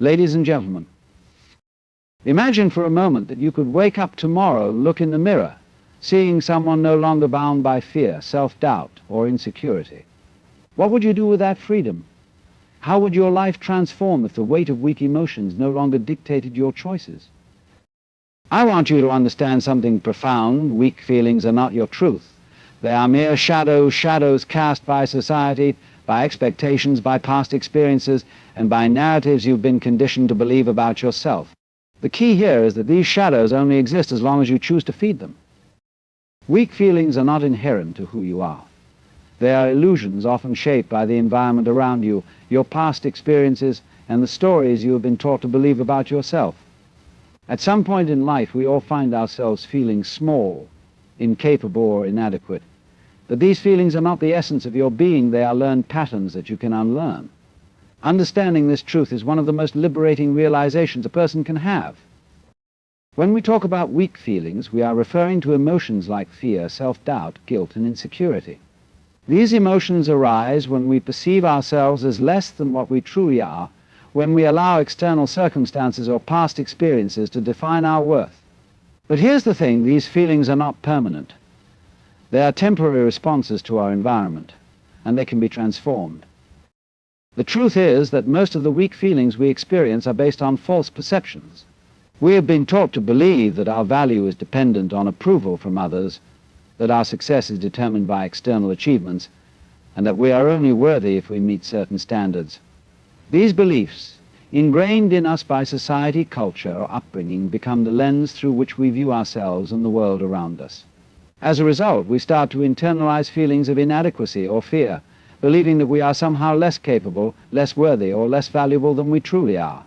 Ladies and gentlemen, imagine for a moment that you could wake up tomorrow, look in the mirror, seeing someone no longer bound by fear, self-doubt, or insecurity. What would you do with that freedom? How would your life transform if the weight of weak emotions no longer dictated your choices? I want you to understand something profound. Weak feelings are not your truth. They are mere shadows cast by society, by expectations, by past experiences, and by narratives you've been conditioned to believe about yourself. The key here is that these shadows only exist as long as you choose to feed them. Weak feelings are not inherent to who you are. They are illusions often shaped by the environment around you, your past experiences, and the stories you have been taught to believe about yourself. At some point in life, we all find ourselves feeling small, incapable, or inadequate. But these feelings are not the essence of your being. They are learned patterns that you can unlearn. Understanding this truth is one of the most liberating realizations a person can have. When we talk about weak feelings, we are referring to emotions like fear, self-doubt, guilt, and insecurity. These emotions arise when we perceive ourselves as less than what we truly are, when we allow external circumstances or past experiences to define our worth. But here's the thing, these feelings are not permanent. They are temporary responses to our environment, and they can be transformed. The truth is that most of the weak feelings we experience are based on false perceptions. We have been taught to believe that our value is dependent on approval from others, that our success is determined by external achievements, and that we are only worthy if we meet certain standards. These beliefs, ingrained in us by society, culture, or upbringing, become the lens through which we view ourselves and the world around us. As a result, we start to internalize feelings of inadequacy or fear, believing that we are somehow less capable, less worthy, or less valuable than we truly are.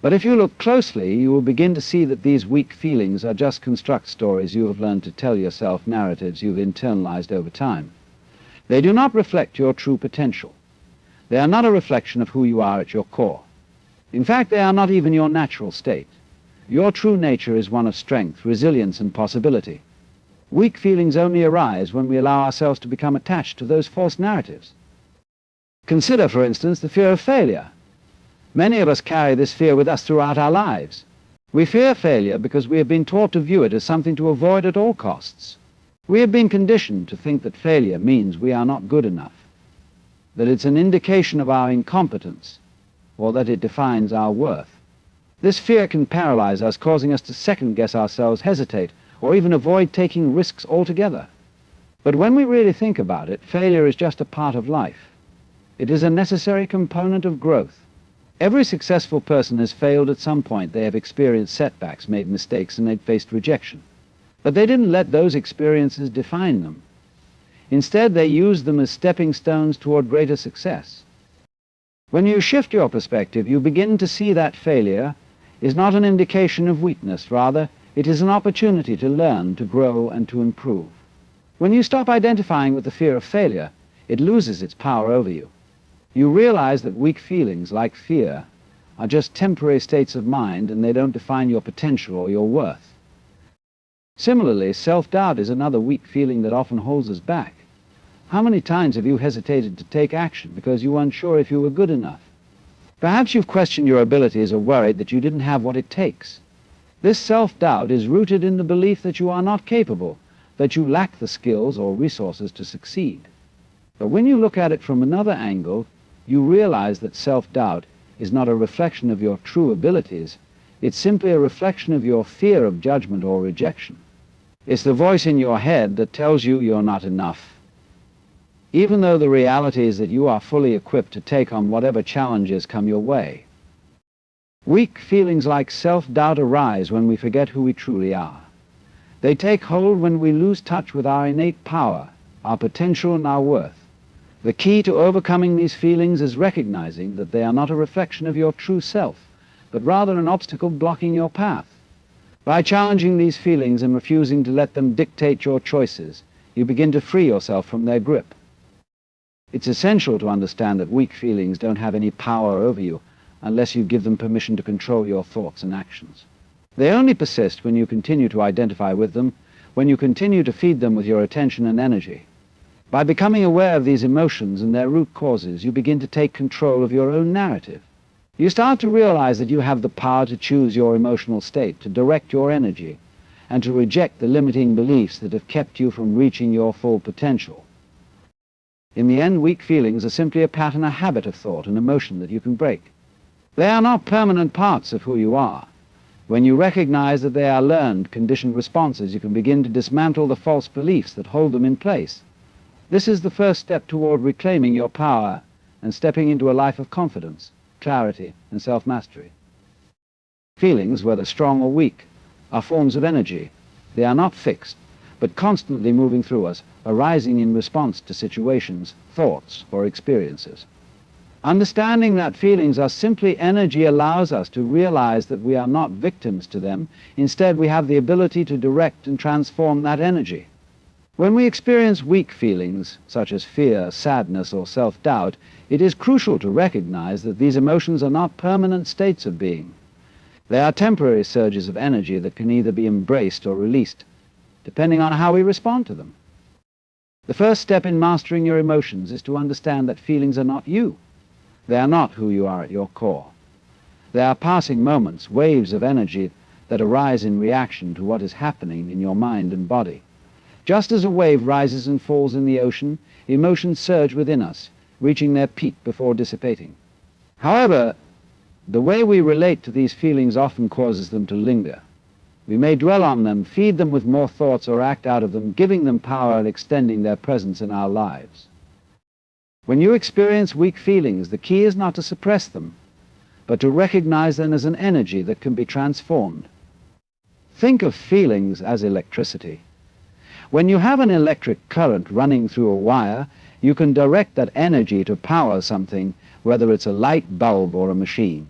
But if you look closely, you will begin to see that these weak feelings are just construct stories you have learned to tell yourself, narratives you've internalized over time. They do not reflect your true potential. They are not a reflection of who you are at your core. In fact, they are not even your natural state. Your true nature is one of strength, resilience, and possibility. Weak feelings only arise when we allow ourselves to become attached to those false narratives. Consider, for instance, the fear of failure. Many of us carry this fear with us throughout our lives. We fear failure because we have been taught to view it as something to avoid at all costs. We have been conditioned to think that failure means we are not good enough, that it's an indication of our incompetence, or that it defines our worth. This fear can paralyze us, causing us to second-guess ourselves, hesitate, or even avoid taking risks altogether. But when we really think about it, failure is just a part of life. It is a necessary component of growth. Every successful person has failed at some point. They have experienced setbacks, made mistakes, and they've faced rejection. But they didn't let those experiences define them. Instead, they used them as stepping stones toward greater success. When you shift your perspective, you begin to see that failure is not an indication of weakness. Rather, it is an opportunity to learn, to grow, and to improve. When you stop identifying with the fear of failure, it loses its power over you. You realize that weak feelings, like fear, are just temporary states of mind, and they don't define your potential or your worth. Similarly, self-doubt is another weak feeling that often holds us back. How many times have you hesitated to take action because you weren't sure if you were good enough? Perhaps you've questioned your abilities or worried that you didn't have what it takes. This self-doubt is rooted in the belief that you are not capable, that you lack the skills or resources to succeed. But when you look at it from another angle, you realize that self-doubt is not a reflection of your true abilities. It's simply a reflection of your fear of judgment or rejection. It's the voice in your head that tells you you're not enough, even though the reality is that you are fully equipped to take on whatever challenges come your way. Weak feelings like self-doubt arise when we forget who we truly are. They take hold when we lose touch with our innate power, our potential, and our worth. The key to overcoming these feelings is recognizing that they are not a reflection of your true self, but rather an obstacle blocking your path. By challenging these feelings and refusing to let them dictate your choices, you begin to free yourself from their grip. It's essential to understand that weak feelings don't have any power over you unless you give them permission to control your thoughts and actions. They only persist when you continue to identify with them, when you continue to feed them with your attention and energy. By becoming aware of these emotions and their root causes, you begin to take control of your own narrative. You start to realize that you have the power to choose your emotional state, to direct your energy, and to reject the limiting beliefs that have kept you from reaching your full potential. In the end, weak feelings are simply a pattern, a habit of thought, an emotion that you can break. They are not permanent parts of who you are. When you recognize that they are learned, conditioned responses, you can begin to dismantle the false beliefs that hold them in place. This is the first step toward reclaiming your power and stepping into a life of confidence, clarity, and self-mastery. Feelings, whether strong or weak, are forms of energy. They are not fixed, but constantly moving through us, arising in response to situations, thoughts, or experiences. Understanding that feelings are simply energy allows us to realize that we are not victims to them. Instead, we have the ability to direct and transform that energy. When we experience weak feelings, such as fear, sadness, or self-doubt, it is crucial to recognize that these emotions are not permanent states of being. They are temporary surges of energy that can either be embraced or released, depending on how we respond to them. The first step in mastering your emotions is to understand that feelings are not you. They are not who you are at your core. They are passing moments, waves of energy that arise in reaction to what is happening in your mind and body. Just as a wave rises and falls in the ocean, emotions surge within us, reaching their peak before dissipating. However, the way we relate to these feelings often causes them to linger. We may dwell on them, feed them with more thoughts, or act out of them, giving them power and extending their presence in our lives. When you experience weak feelings, the key is not to suppress them, but to recognize them as an energy that can be transformed. Think of feelings as electricity. When you have an electric current running through a wire, you can direct that energy to power something, whether it's a light bulb or a machine.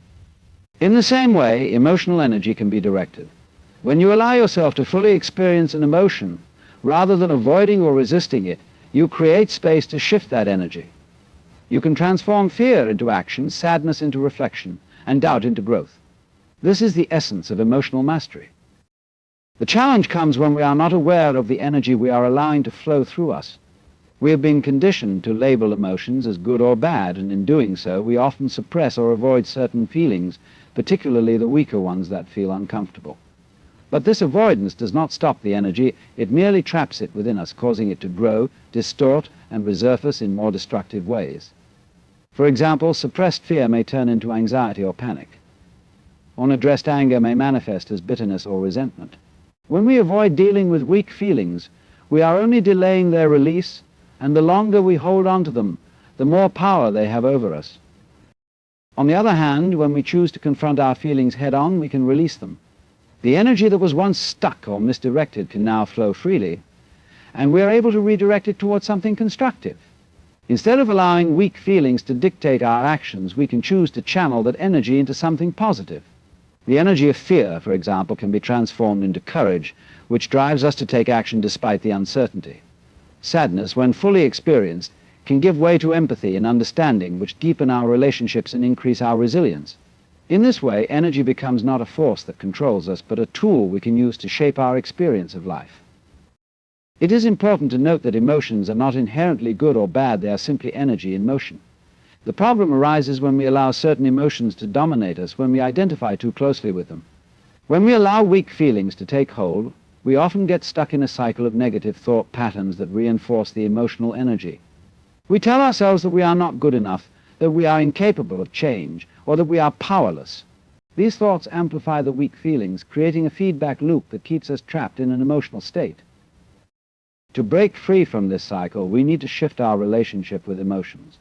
In the same way, emotional energy can be directed. When you allow yourself to fully experience an emotion, rather than avoiding or resisting it, you create space to shift that energy. You can transform fear into action, sadness into reflection, and doubt into growth. This is the essence of emotional mastery. The challenge comes when we are not aware of the energy we are allowing to flow through us. We have been conditioned to label emotions as good or bad, and in doing so, we often suppress or avoid certain feelings, particularly the weaker ones that feel uncomfortable. But this avoidance does not stop the energy, it merely traps it within us, causing it to grow, distort, and resurface in more destructive ways. For example, suppressed fear may turn into anxiety or panic. Unaddressed anger may manifest as bitterness or resentment. When we avoid dealing with weak feelings, we are only delaying their release, and the longer we hold on to them, the more power they have over us. On the other hand, when we choose to confront our feelings head-on, we can release them. The energy that was once stuck or misdirected can now flow freely, and we are able to redirect it towards something constructive. Instead of allowing weak feelings to dictate our actions, we can choose to channel that energy into something positive. The energy of fear, for example, can be transformed into courage, which drives us to take action despite the uncertainty. Sadness, when fully experienced, can give way to empathy and understanding, which deepen our relationships and increase our resilience. In this way, energy becomes not a force that controls us, but a tool we can use to shape our experience of life. It is important to note that emotions are not inherently good or bad, they are simply energy in motion. The problem arises when we allow certain emotions to dominate us, when we identify too closely with them. When we allow weak feelings to take hold, we often get stuck in a cycle of negative thought patterns that reinforce the emotional energy. We tell ourselves that we are not good enough, that we are incapable of change, or that we are powerless. These thoughts amplify the weak feelings, creating a feedback loop that keeps us trapped in an emotional state. To break free from this cycle, we need to shift our relationship with emotions.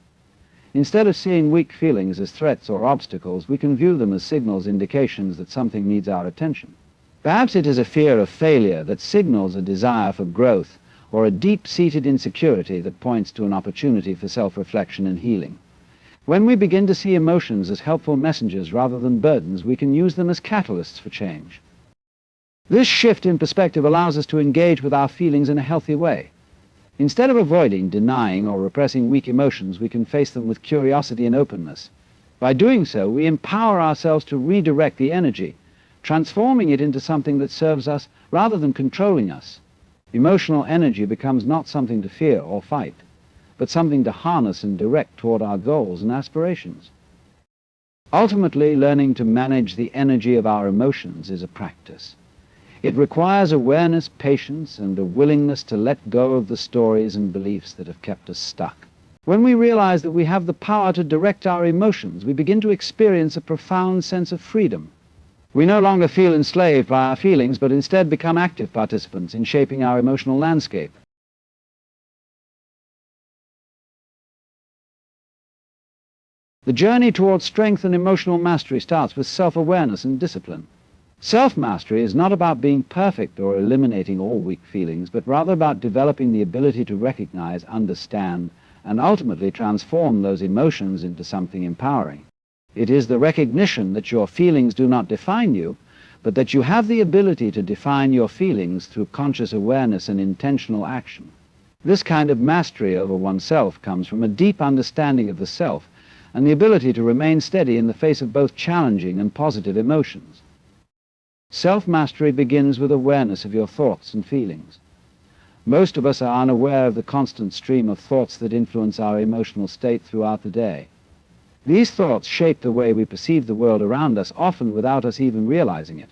Instead of seeing weak feelings as threats or obstacles, we can view them as signals, indications that something needs our attention. Perhaps it is a fear of failure that signals a desire for growth, or a deep-seated insecurity that points to an opportunity for self-reflection and healing. When we begin to see emotions as helpful messengers rather than burdens, we can use them as catalysts for change. This shift in perspective allows us to engage with our feelings in a healthy way. Instead of avoiding, denying, or repressing weak emotions, we can face them with curiosity and openness. By doing so, we empower ourselves to redirect the energy, transforming it into something that serves us rather than controlling us. Emotional energy becomes not something to fear or fight, but something to harness and direct toward our goals and aspirations. Ultimately, learning to manage the energy of our emotions is a practice. It requires awareness, patience, and a willingness to let go of the stories and beliefs that have kept us stuck. When we realize that we have the power to direct our emotions, we begin to experience a profound sense of freedom. We no longer feel enslaved by our feelings, but instead become active participants in shaping our emotional landscape. The journey towards strength and emotional mastery starts with self-awareness and discipline. Self-mastery is not about being perfect or eliminating all weak feelings, but rather about developing the ability to recognize, understand, and ultimately transform those emotions into something empowering. It is the recognition that your feelings do not define you, but that you have the ability to define your feelings through conscious awareness and intentional action. This kind of mastery over oneself comes from a deep understanding of the self and the ability to remain steady in the face of both challenging and positive emotions. Self-mastery begins with awareness of your thoughts and feelings. Most of us are unaware of the constant stream of thoughts that influence our emotional state throughout the day. These thoughts shape the way we perceive the world around us, often without us even realizing it.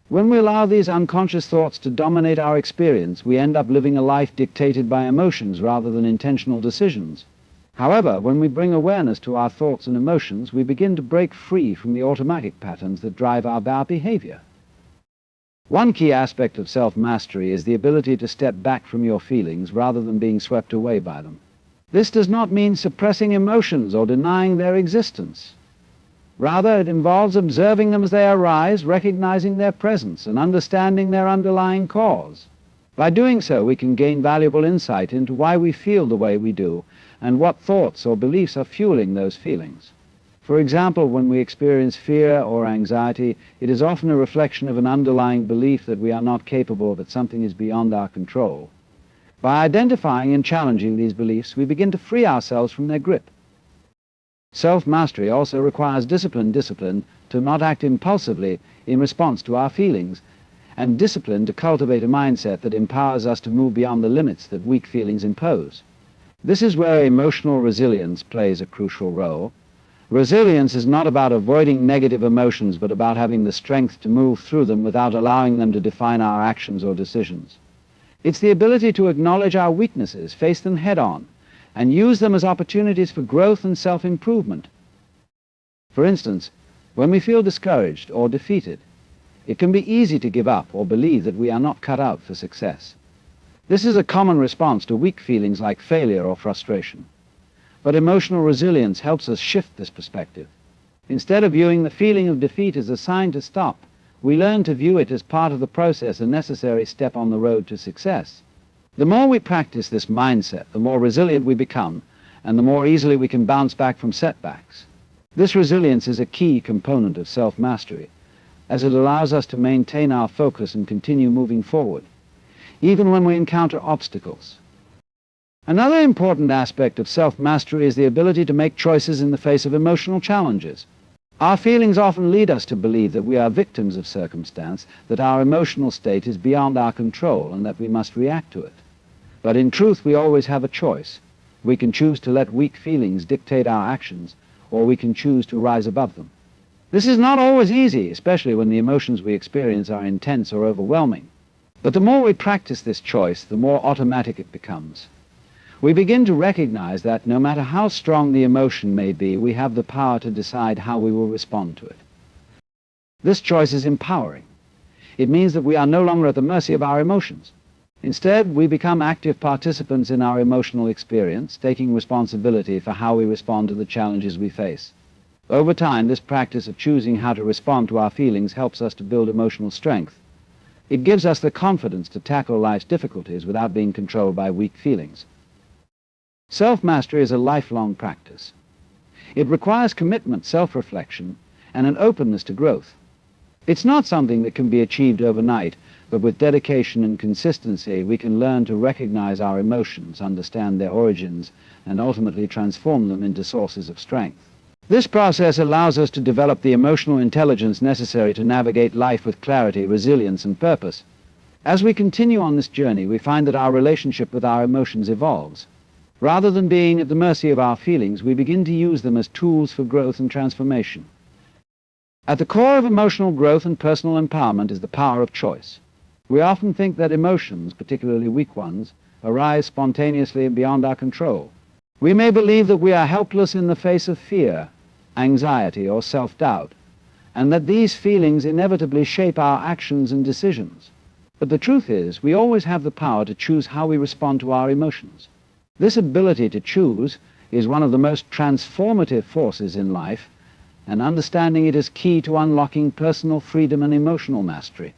When we allow these unconscious thoughts to dominate our experience, we end up living a life dictated by emotions rather than intentional decisions. However, when we bring awareness to our thoughts and emotions, we begin to break free from the automatic patterns that drive our behavior. One key aspect of self-mastery is the ability to step back from your feelings rather than being swept away by them. This does not mean suppressing emotions or denying their existence. Rather, it involves observing them as they arise, recognizing their presence, and understanding their underlying cause. By doing so, we can gain valuable insight into why we feel the way we do and what thoughts or beliefs are fueling those feelings. For example, when we experience fear or anxiety, it is often a reflection of an underlying belief that we are not capable, that something is beyond our control. By identifying and challenging these beliefs, we begin to free ourselves from their grip. Self-mastery also requires discipline to not act impulsively in response to our feelings, and discipline to cultivate a mindset that empowers us to move beyond the limits that weak feelings impose. This is where emotional resilience plays a crucial role. Resilience is not about avoiding negative emotions, but about having the strength to move through them without allowing them to define our actions or decisions. It's the ability to acknowledge our weaknesses, face them head-on, and use them as opportunities for growth and self-improvement. For instance, when we feel discouraged or defeated, it can be easy to give up or believe that we are not cut out for success. This is a common response to weak feelings like failure or frustration. But emotional resilience helps us shift this perspective. Instead of viewing the feeling of defeat as a sign to stop, we learn to view it as part of the process, a necessary step on the road to success. The more we practice this mindset, the more resilient we become, and the more easily we can bounce back from setbacks. This resilience is a key component of self-mastery, as it allows us to maintain our focus and continue moving forward, even when we encounter obstacles. Another important aspect of self-mastery is the ability to make choices in the face of emotional challenges. Our feelings often lead us to believe that we are victims of circumstance, that our emotional state is beyond our control, and that we must react to it. But in truth, we always have a choice. We can choose to let weak feelings dictate our actions, or we can choose to rise above them. This is not always easy, especially when the emotions we experience are intense or overwhelming. But the more we practice this choice, the more automatic it becomes. We begin to recognize that no matter how strong the emotion may be, we have the power to decide how we will respond to it. This choice is empowering. It means that we are no longer at the mercy of our emotions. Instead, we become active participants in our emotional experience, taking responsibility for how we respond to the challenges we face. Over time, this practice of choosing how to respond to our feelings helps us to build emotional strength. It gives us the confidence to tackle life's difficulties without being controlled by weak feelings. Self-mastery is a lifelong practice. It requires commitment, self-reflection, and an openness to growth. It's not something that can be achieved overnight, but with dedication and consistency, we can learn to recognize our emotions, understand their origins, and ultimately transform them into sources of strength. This process allows us to develop the emotional intelligence necessary to navigate life with clarity, resilience, and purpose. As we continue on this journey, we find that our relationship with our emotions evolves. Rather than being at the mercy of our feelings, we begin to use them as tools for growth and transformation. At the core of emotional growth and personal empowerment is the power of choice. We often think that emotions, particularly weak ones, arise spontaneously and beyond our control. We may believe that we are helpless in the face of fear, anxiety, or self-doubt, and that these feelings inevitably shape our actions and decisions. But the truth is, we always have the power to choose how we respond to our emotions. This ability to choose is one of the most transformative forces in life, and understanding it is key to unlocking personal freedom and emotional mastery.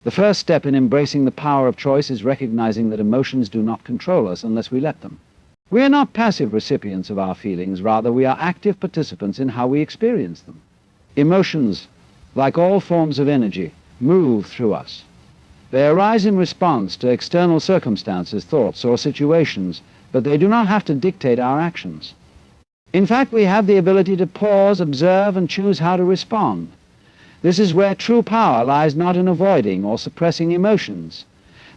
The first step in embracing the power of choice is recognizing that emotions do not control us unless we let them. We are not passive recipients of our feelings, rather we are active participants in how we experience them. Emotions, like all forms of energy, move through us. They arise in response to external circumstances, thoughts, or situations, but they do not have to dictate our actions. In fact, we have the ability to pause, observe, and choose how to respond. This is where true power lies, not in avoiding or suppressing emotions,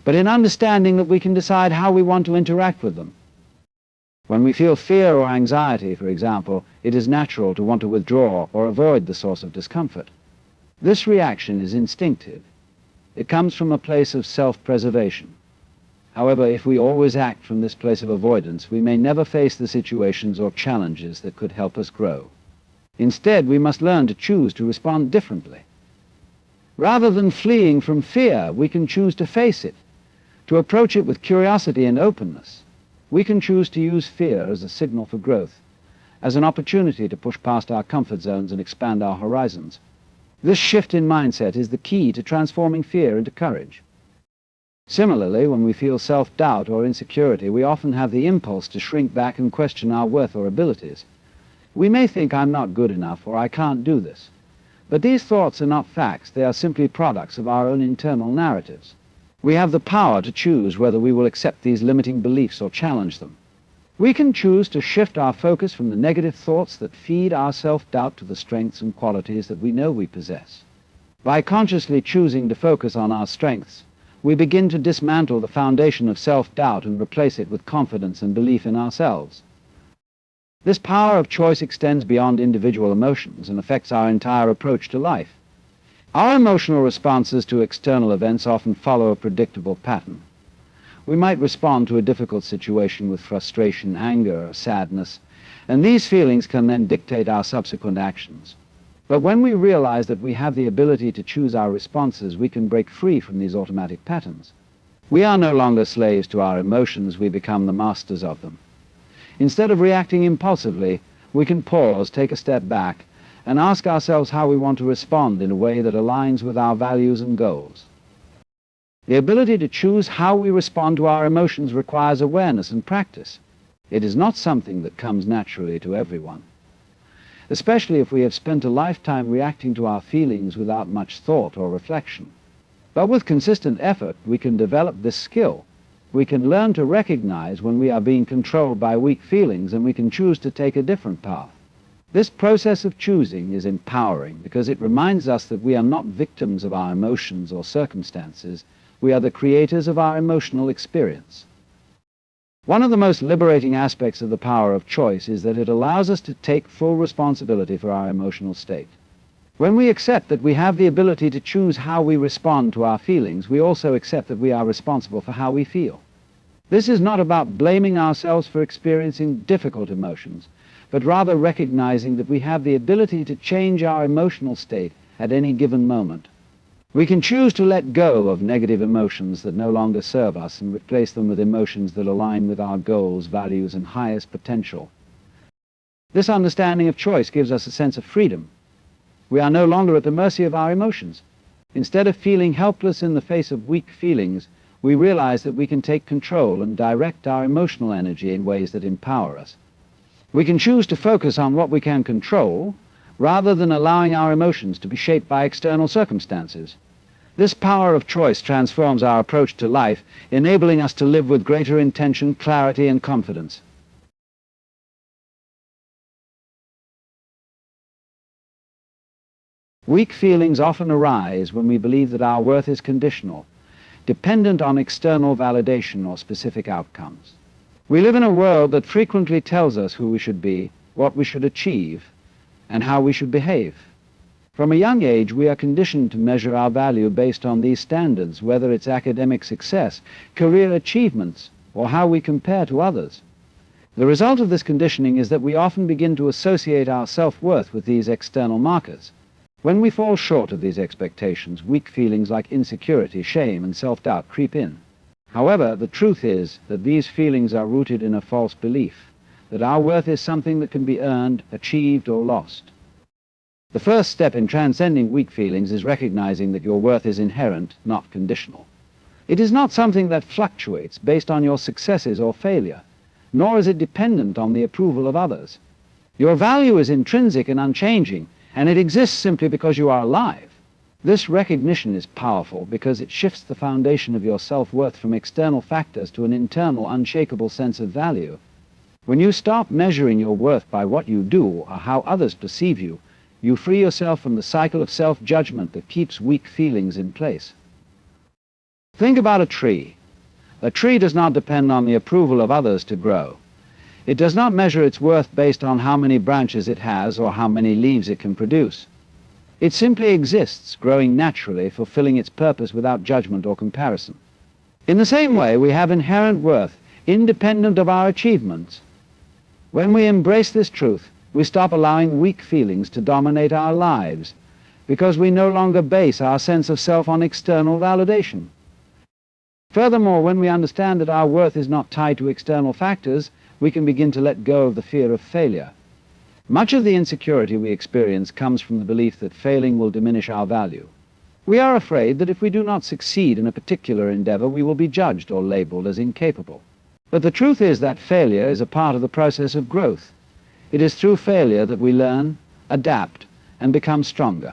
but in understanding that we can decide how we want to interact with them. When we feel fear or anxiety, for example, it is natural to want to withdraw or avoid the source of discomfort. This reaction is instinctive. It comes from a place of self-preservation. However, if we always act from this place of avoidance, we may never face the situations or challenges that could help us grow. Instead, we must learn to choose to respond differently. Rather than fleeing from fear, we can choose to face it, to approach it with curiosity and openness. We can choose to use fear as a signal for growth, as an opportunity to push past our comfort zones and expand our horizons. This shift in mindset is the key to transforming fear into courage. Similarly, when we feel self-doubt or insecurity, we often have the impulse to shrink back and question our worth or abilities. We may think, "I'm not good enough," or "I can't do this." But these thoughts are not facts. They are simply products of our own internal narratives. We have the power to choose whether we will accept these limiting beliefs or challenge them. We can choose to shift our focus from the negative thoughts that feed our self-doubt to the strengths and qualities that we know we possess. By consciously choosing to focus on our strengths, we begin to dismantle the foundation of self-doubt and replace it with confidence and belief in ourselves. This power of choice extends beyond individual emotions and affects our entire approach to life. Our emotional responses to external events often follow a predictable pattern. We might respond to a difficult situation with frustration, anger, or sadness, and these feelings can then dictate our subsequent actions. But when we realize that we have the ability to choose our responses, we can break free from these automatic patterns. We are no longer slaves to our emotions, we become the masters of them. Instead of reacting impulsively, we can pause, take a step back, and ask ourselves how we want to respond in a way that aligns with our values and goals. The ability to choose how we respond to our emotions requires awareness and practice. It is not something that comes naturally to everyone, especially if we have spent a lifetime reacting to our feelings without much thought or reflection. But with consistent effort, we can develop this skill. We can learn to recognize when we are being controlled by weak feelings, and we can choose to take a different path. This process of choosing is empowering because it reminds us that we are not victims of our emotions or circumstances. We are the creators of our emotional experience. One of the most liberating aspects of the power of choice is that it allows us to take full responsibility for our emotional state. When we accept that we have the ability to choose how we respond to our feelings, we also accept that we are responsible for how we feel. This is not about blaming ourselves for experiencing difficult emotions, but rather recognizing that we have the ability to change our emotional state at any given moment. We can choose to let go of negative emotions that no longer serve us and replace them with emotions that align with our goals, values, and highest potential. This understanding of choice gives us a sense of freedom. We are no longer at the mercy of our emotions. Instead of feeling helpless in the face of weak feelings, we realize that we can take control and direct our emotional energy in ways that empower us. We can choose to focus on what we can control, rather than allowing our emotions to be shaped by external circumstances. This power of choice transforms our approach to life, enabling us to live with greater intention, clarity, and confidence. Weak feelings often arise when we believe that our worth is conditional, dependent on external validation or specific outcomes. We live in a world that frequently tells us who we should be, what we should achieve, and how we should behave. From a young age, we are conditioned to measure our value based on these standards, whether it's academic success, career achievements, or how we compare to others. The result of this conditioning is that we often begin to associate our self-worth with these external markers. When we fall short of these expectations, weak feelings like insecurity, shame, and self-doubt creep in. However, the truth is that these feelings are rooted in a false belief that our worth is something that can be earned, achieved, or lost. The first step in transcending weak feelings is recognizing that your worth is inherent, not conditional. It is not something that fluctuates based on your successes or failure, nor is it dependent on the approval of others. Your value is intrinsic and unchanging, and it exists simply because you are alive. This recognition is powerful because it shifts the foundation of your self-worth from external factors to an internal, unshakable sense of value. When you stop measuring your worth by what you do or how others perceive you, you free yourself from the cycle of self-judgment that keeps weak feelings in place. Think about a tree. A tree does not depend on the approval of others to grow. It does not measure its worth based on how many branches it has or how many leaves it can produce. It simply exists, growing naturally, fulfilling its purpose without judgment or comparison. In the same way, we have inherent worth, independent of our achievements. When we embrace this truth, we stop allowing weak feelings to dominate our lives, because we no longer base our sense of self on external validation. Furthermore, when we understand that our worth is not tied to external factors, we can begin to let go of the fear of failure. Much of the insecurity we experience comes from the belief that failing will diminish our value. We are afraid that if we do not succeed in a particular endeavor, we will be judged or labeled as incapable. But the truth is that failure is a part of the process of growth. It is through failure that we learn, adapt, and become stronger.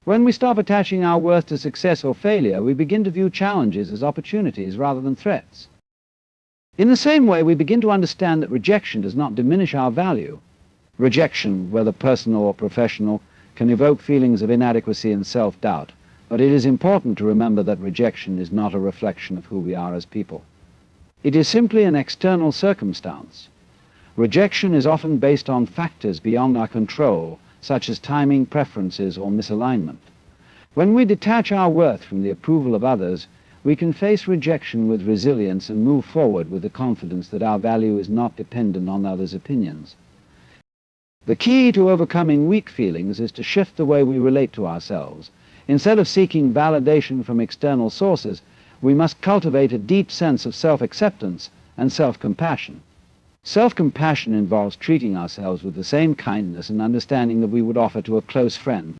When we stop attaching our worth to success or failure, we begin to view challenges as opportunities rather than threats. In the same way, we begin to understand that rejection does not diminish our value. Rejection, whether personal or professional, can evoke feelings of inadequacy and self-doubt, but it is important to remember that rejection is not a reflection of who we are as people. It is simply an external circumstance. Rejection is often based on factors beyond our control, such as timing, preferences, or misalignment. When we detach our worth from the approval of others, we can face rejection with resilience and move forward with the confidence that our value is not dependent on others' opinions. The key to overcoming weak feelings is to shift the way we relate to ourselves. Instead of seeking validation from external sources, we must cultivate a deep sense of self-acceptance and self-compassion. Self-compassion involves treating ourselves with the same kindness and understanding that we would offer to a close friend.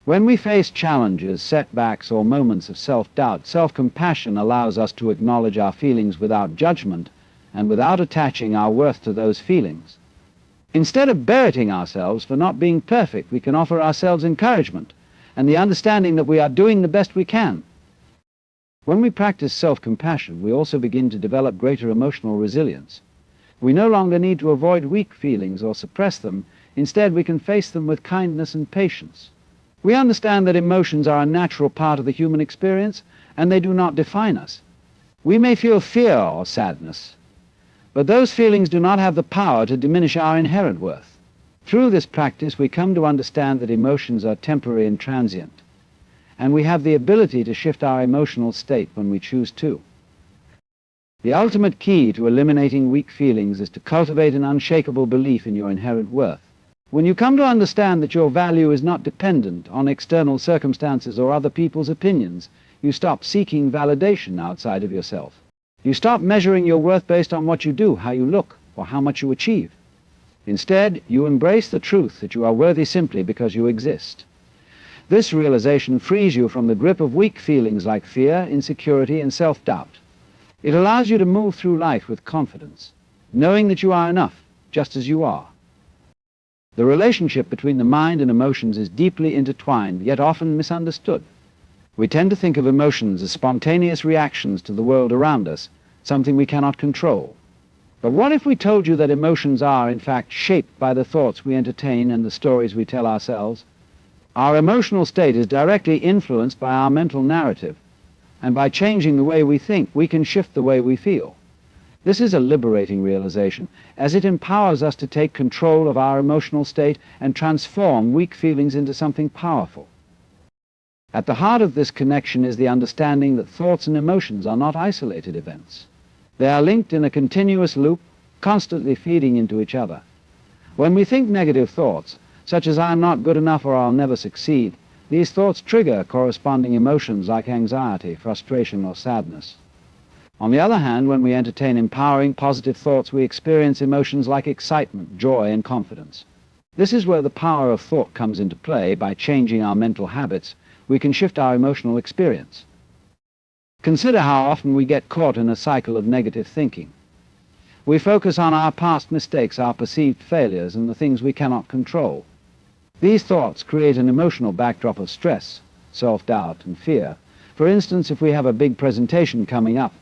When we face challenges, setbacks, or moments of self-doubt, self-compassion allows us to acknowledge our feelings without judgment and without attaching our worth to those feelings. Instead of berating ourselves for not being perfect, we can offer ourselves encouragement and the understanding that we are doing the best we can. When we practice self-compassion, we also begin to develop greater emotional resilience. We no longer need to avoid weak feelings or suppress them. Instead, we can face them with kindness and patience. We understand that emotions are a natural part of the human experience, and they do not define us. We may feel fear or sadness, but those feelings do not have the power to diminish our inherent worth. Through this practice, we come to understand that emotions are temporary and transient, and we have the ability to shift our emotional state when we choose to. The ultimate key to eliminating weak feelings is to cultivate an unshakable belief in your inherent worth. When you come to understand that your value is not dependent on external circumstances or other people's opinions, you stop seeking validation outside of yourself. You stop measuring your worth based on what you do, how you look, or how much you achieve. Instead, you embrace the truth that you are worthy simply because you exist. This realization frees you from the grip of weak feelings like fear, insecurity, and self-doubt. It allows you to move through life with confidence, knowing that you are enough, just as you are. The relationship between the mind and emotions is deeply intertwined, yet often misunderstood. We tend to think of emotions as spontaneous reactions to the world around us, something we cannot control. But what if we told you that emotions are, in fact, shaped by the thoughts we entertain and the stories we tell ourselves? Our emotional state is directly influenced by our mental narrative, and by changing the way we think, we can shift the way we feel. This is a liberating realization, as it empowers us to take control of our emotional state and transform weak feelings into something powerful. At the heart of this connection is the understanding that thoughts and emotions are not isolated events. They are linked in a continuous loop, constantly feeding into each other. When we think negative thoughts, such as "I'm not good enough" or "I'll never succeed," these thoughts trigger corresponding emotions like anxiety, frustration, or sadness. On the other hand, when we entertain empowering, positive thoughts, we experience emotions like excitement, joy, and confidence. This is where the power of thought comes into play. By changing our mental habits, we can shift our emotional experience. Consider how often we get caught in a cycle of negative thinking. We focus on our past mistakes, our perceived failures, and the things we cannot control. These thoughts create an emotional backdrop of stress, self-doubt, and fear. For instance, if we have a big presentation coming up,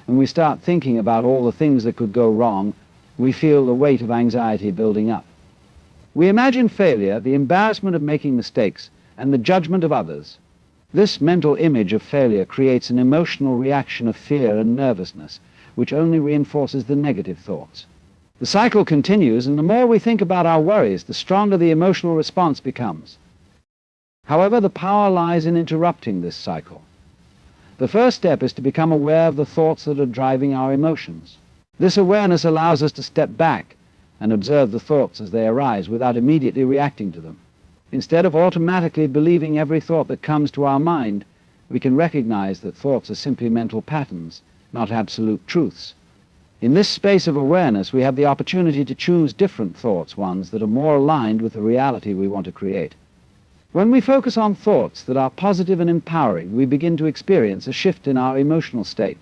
and we start thinking about all the things that could go wrong, we feel the weight of anxiety building up. We imagine failure, the embarrassment of making mistakes, and the judgment of others. This mental image of failure creates an emotional reaction of fear and nervousness, which only reinforces the negative thoughts. The cycle continues, and the more we think about our worries, the stronger the emotional response becomes. However, the power lies in interrupting this cycle. The first step is to become aware of the thoughts that are driving our emotions. This awareness allows us to step back and observe the thoughts as they arise without immediately reacting to them. Instead of automatically believing every thought that comes to our mind, we can recognize that thoughts are simply mental patterns, not absolute truths. In this space of awareness, we have the opportunity to choose different thoughts, ones that are more aligned with the reality we want to create. When we focus on thoughts that are positive and empowering, we begin to experience a shift in our emotional state.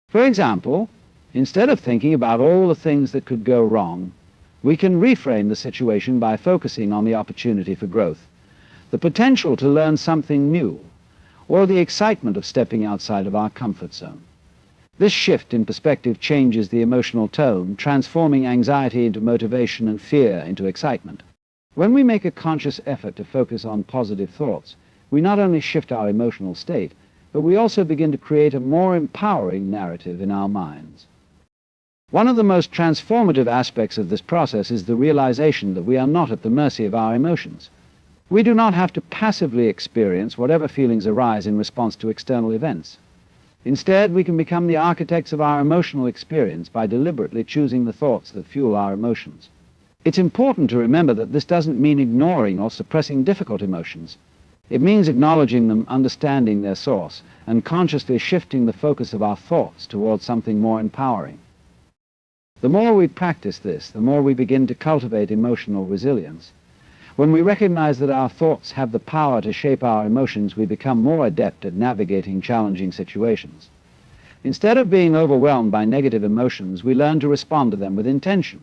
For example, instead of thinking about all the things that could go wrong, we can reframe the situation by focusing on the opportunity for growth, the potential to learn something new, or the excitement of stepping outside of our comfort zone. This shift in perspective changes the emotional tone, transforming anxiety into motivation and fear into excitement. When we make a conscious effort to focus on positive thoughts, we not only shift our emotional state, but we also begin to create a more empowering narrative in our minds. One of the most transformative aspects of this process is the realization that we are not at the mercy of our emotions. We do not have to passively experience whatever feelings arise in response to external events. Instead, we can become the architects of our emotional experience by deliberately choosing the thoughts that fuel our emotions. It's important to remember that this doesn't mean ignoring or suppressing difficult emotions. It means acknowledging them, understanding their source, and consciously shifting the focus of our thoughts towards something more empowering. The more we practice this, the more we begin to cultivate emotional resilience. When we recognize that our thoughts have the power to shape our emotions, we become more adept at navigating challenging situations. Instead of being overwhelmed by negative emotions, we learn to respond to them with intention.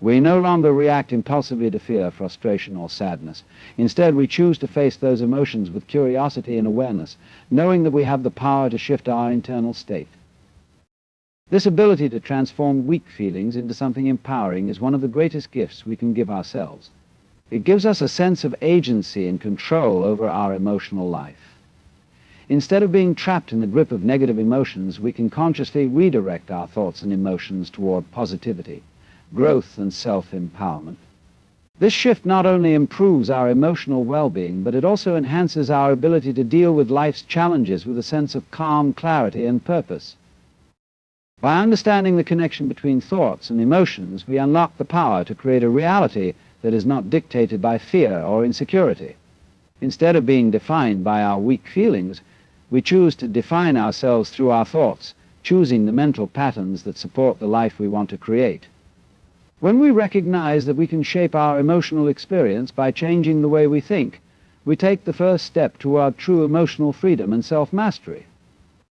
We no longer react impulsively to fear, frustration, or sadness. Instead, we choose to face those emotions with curiosity and awareness, knowing that we have the power to shift our internal state. This ability to transform weak feelings into something empowering is one of the greatest gifts we can give ourselves. It gives us a sense of agency and control over our emotional life. Instead of being trapped in the grip of negative emotions, we can consciously redirect our thoughts and emotions toward positivity, growth, and self-empowerment. This shift not only improves our emotional well-being, but it also enhances our ability to deal with life's challenges with a sense of calm, clarity, and purpose. By understanding the connection between thoughts and emotions, we unlock the power to create a reality that is not dictated by fear or insecurity. Instead of being defined by our weak feelings, we choose to define ourselves through our thoughts, choosing the mental patterns that support the life we want to create. When we recognize that we can shape our emotional experience by changing the way we think, we take the first step toward true emotional freedom and self-mastery.